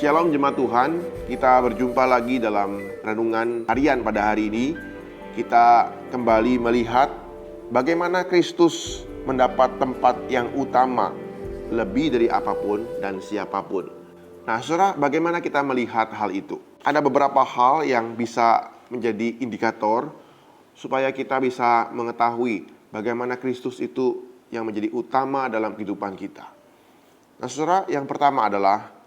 Shalom jemaat Tuhan, kita berjumpa lagi dalam renungan harian pada hari ini. Kita kembali melihat bagaimana Kristus mendapat tempat yang utama lebih dari apapun dan siapapun. Nah, saudara, bagaimana kita melihat hal itu? Ada beberapa hal yang bisa menjadi indikator supaya kita bisa mengetahui bagaimana Kristus itu yang menjadi utama dalam kehidupan kita. Nah, saudara, yang pertama adalah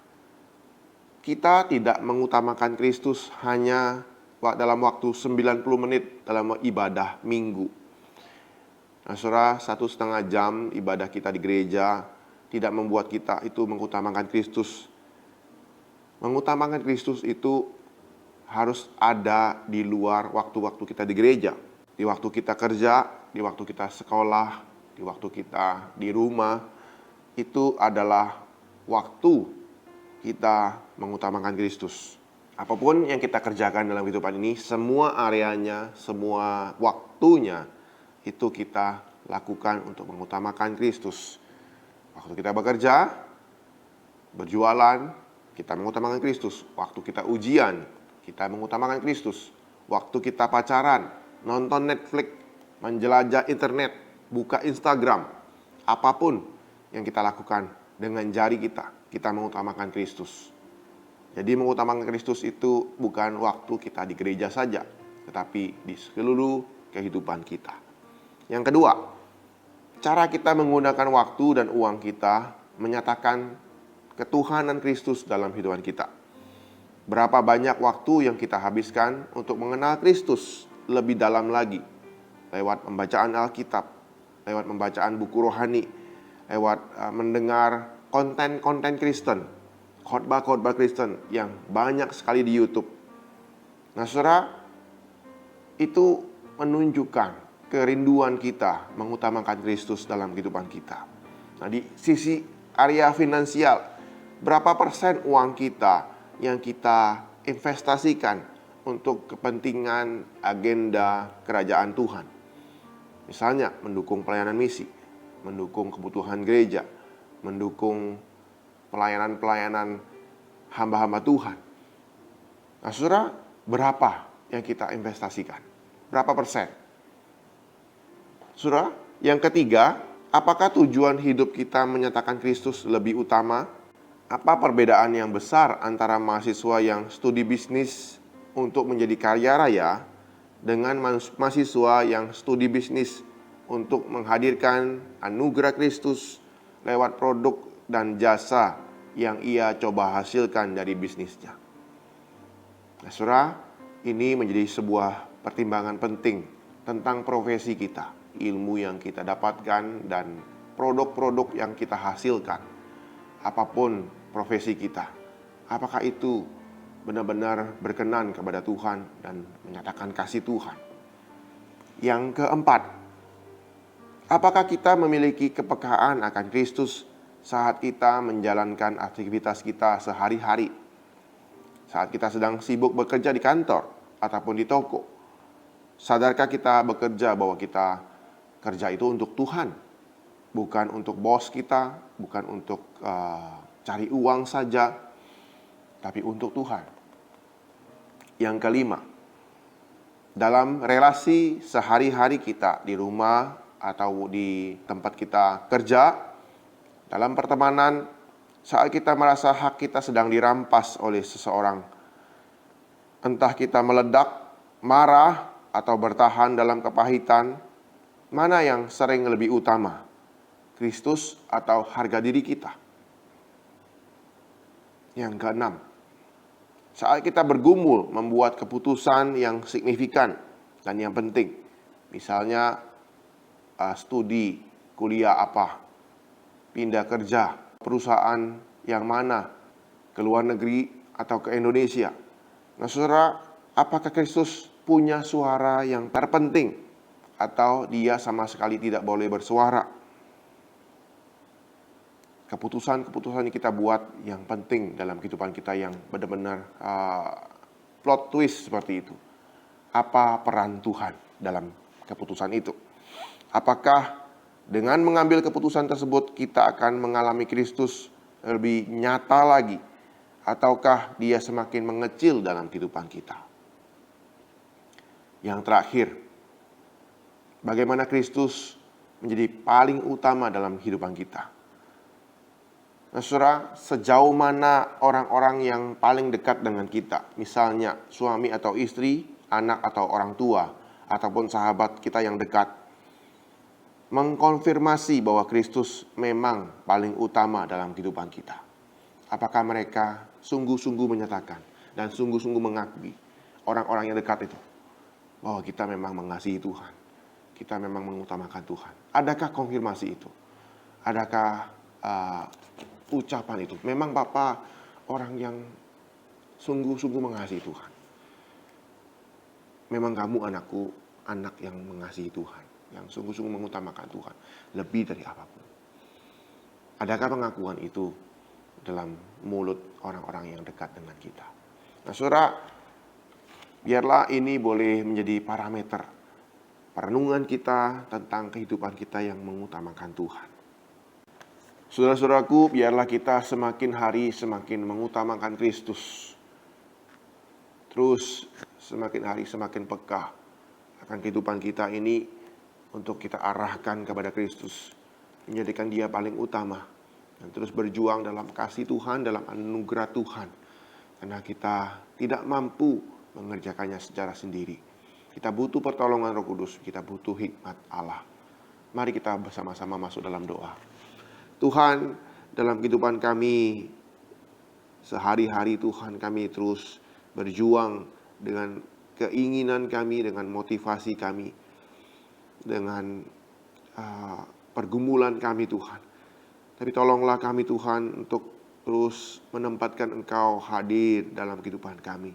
kita tidak mengutamakan Kristus hanya dalam waktu 90 menit dalam ibadah minggu. Nah, saudara, 1,5 jam ibadah kita di gereja tidak membuat kita itu mengutamakan Kristus. Mengutamakan Kristus itu harus ada di luar waktu-waktu kita di gereja. Di waktu kita kerja, di waktu kita sekolah, di waktu kita di rumah. Itu adalah waktu kita mengutamakan Kristus. Apapun yang kita kerjakan dalam kehidupan ini, semua areanya, semua waktunya, itu kita lakukan untuk mengutamakan Kristus. Waktu kita bekerja, berjualan, kita mengutamakan Kristus. Waktu kita ujian, kita mengutamakan Kristus. Waktu kita pacaran, nonton Netflix, menjelajah internet, buka Instagram, apapun yang kita lakukan dengan jari kita mengutamakan Kristus. Jadi mengutamakan Kristus itu bukan waktu kita di gereja saja, tetapi di seluruh kehidupan kita. Yang kedua, cara kita menggunakan waktu dan uang kita menyatakan ketuhanan Kristus dalam kehidupan kita. Berapa banyak waktu yang kita habiskan untuk mengenal Kristus lebih dalam lagi, lewat pembacaan Alkitab, lewat pembacaan buku rohani, lewat mendengar konten-konten Kristen, khotbah-khotbah Kristen yang banyak sekali di YouTube. Nah, saudara, itu menunjukkan kerinduan kita mengutamakan Kristus dalam kehidupan kita. Nah, di sisi area finansial, berapa persen uang kita yang kita investasikan untuk kepentingan agenda kerajaan Tuhan? Misalnya, mendukung pelayanan misi, mendukung kebutuhan gereja, mendukung pelayanan-pelayanan hamba-hamba Tuhan. Nah, saudara, berapa yang kita investasikan? Berapa persen? Saudara, yang ketiga, apakah tujuan hidup kita menyatakan Kristus lebih utama? Apa perbedaan yang besar antara mahasiswa yang studi bisnis untuk menjadi kaya raya dengan mahasiswa yang studi bisnis untuk menghadirkan anugerah Kristus lewat produk dan jasa yang ia coba hasilkan dari bisnisnya? Nah, saudara, ini menjadi sebuah pertimbangan penting tentang profesi kita, ilmu yang kita dapatkan, dan produk-produk yang kita hasilkan. Apapun profesi kita, apakah itu benar-benar berkenan kepada Tuhan dan menyatakan kasih Tuhan? Yang keempat, apakah kita memiliki kepekaan akan Kristus saat kita menjalankan aktivitas kita sehari-hari? Saat kita sedang sibuk bekerja di kantor ataupun di toko, sadarkah kita bekerja bahwa kita kerja itu untuk Tuhan? Bukan untuk bos kita, bukan untuk cari uang saja, tapi untuk Tuhan. Yang kelima, dalam relasi sehari-hari kita di rumah atau di tempat kita kerja, dalam pertemanan, saat kita merasa hak kita sedang dirampas oleh seseorang, entah kita meledak, marah, atau bertahan dalam kepahitan, mana yang sering lebih utama? Kristus atau harga diri kita? Yang keenam, saat kita bergumul membuat keputusan yang signifikan dan yang penting, misalnya studi, kuliah apa, pindah kerja, perusahaan yang mana, ke luar negeri atau ke Indonesia. Nah, saudara, apakah Kristus punya suara yang terpenting atau dia sama sekali tidak boleh bersuara? Keputusan-keputusan yang kita buat yang penting dalam kehidupan kita yang benar-benar plot twist seperti itu. Apa peran Tuhan dalam keputusan itu? Apakah dengan mengambil keputusan tersebut kita akan mengalami Kristus lebih nyata lagi? ataukah dia semakin mengecil dalam kehidupan kita? Yang terakhir, bagaimana Kristus menjadi paling utama dalam kehidupan kita? Nah, saudara, sejauh mana orang-orang yang paling dekat dengan kita, misalnya suami atau istri, anak atau orang tua, ataupun sahabat kita yang dekat, mengkonfirmasi bahwa Kristus memang paling utama dalam kehidupan kita? Apakah mereka sungguh-sungguh menyatakan dan sungguh-sungguh mengakui, orang-orang yang dekat itu, bahwa kita memang mengasihi Tuhan, kita memang mengutamakan Tuhan? Adakah konfirmasi itu? Adakah ucapan itu, memang Bapak orang yang sungguh-sungguh mengasihi Tuhan? Memang kamu anakku, anak yang mengasihi Tuhan, yang sungguh-sungguh mengutamakan Tuhan lebih dari apapun. Adakah pengakuan itu dalam mulut orang-orang yang dekat dengan kita? Nah, saudara, biarlah ini boleh menjadi parameter perenungan kita tentang kehidupan kita yang mengutamakan Tuhan. Saudara-saudaraku, biarlah kita semakin hari semakin mengutamakan Kristus. Terus semakin hari semakin peka akan kehidupan kita ini untuk kita arahkan kepada Kristus, menjadikan Dia paling utama, dan terus berjuang dalam kasih Tuhan, dalam anugerah Tuhan, karena kita tidak mampu mengerjakannya secara sendiri. Kita butuh pertolongan Roh Kudus, kita butuh hikmat Allah. Mari kita bersama-sama masuk dalam doa. Tuhan, dalam kehidupan kami sehari-hari, Tuhan, kami terus berjuang dengan keinginan kami, dengan motivasi kami, dengan pergumulan kami, Tuhan. Tapi tolonglah kami, Tuhan, untuk terus menempatkan Engkau hadir dalam kehidupan kami,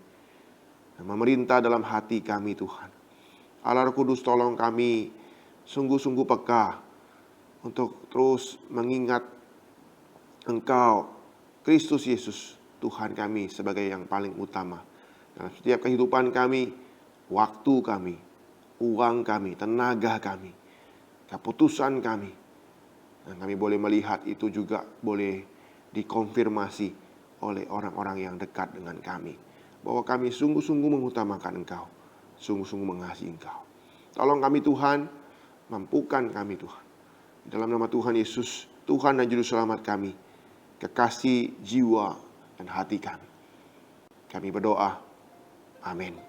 dan memerintah dalam hati kami, Tuhan. Allah Roh Kudus, tolong kami sungguh-sungguh peka untuk terus mengingat Engkau, Kristus Yesus, Tuhan kami, sebagai yang paling utama dalam setiap kehidupan kami, waktu kami, uang kami, tenaga kami, keputusan kami. Dan kami boleh melihat itu juga boleh dikonfirmasi oleh orang-orang yang dekat dengan kami, bahwa kami sungguh-sungguh mengutamakan Engkau, sungguh-sungguh mengasihi Engkau. Tolong kami, Tuhan, mampukan kami, Tuhan. Dalam nama Tuhan Yesus, Tuhan dan Juru Selamat kami, kekasih jiwa dan hati kami. Kami berdoa. Amin.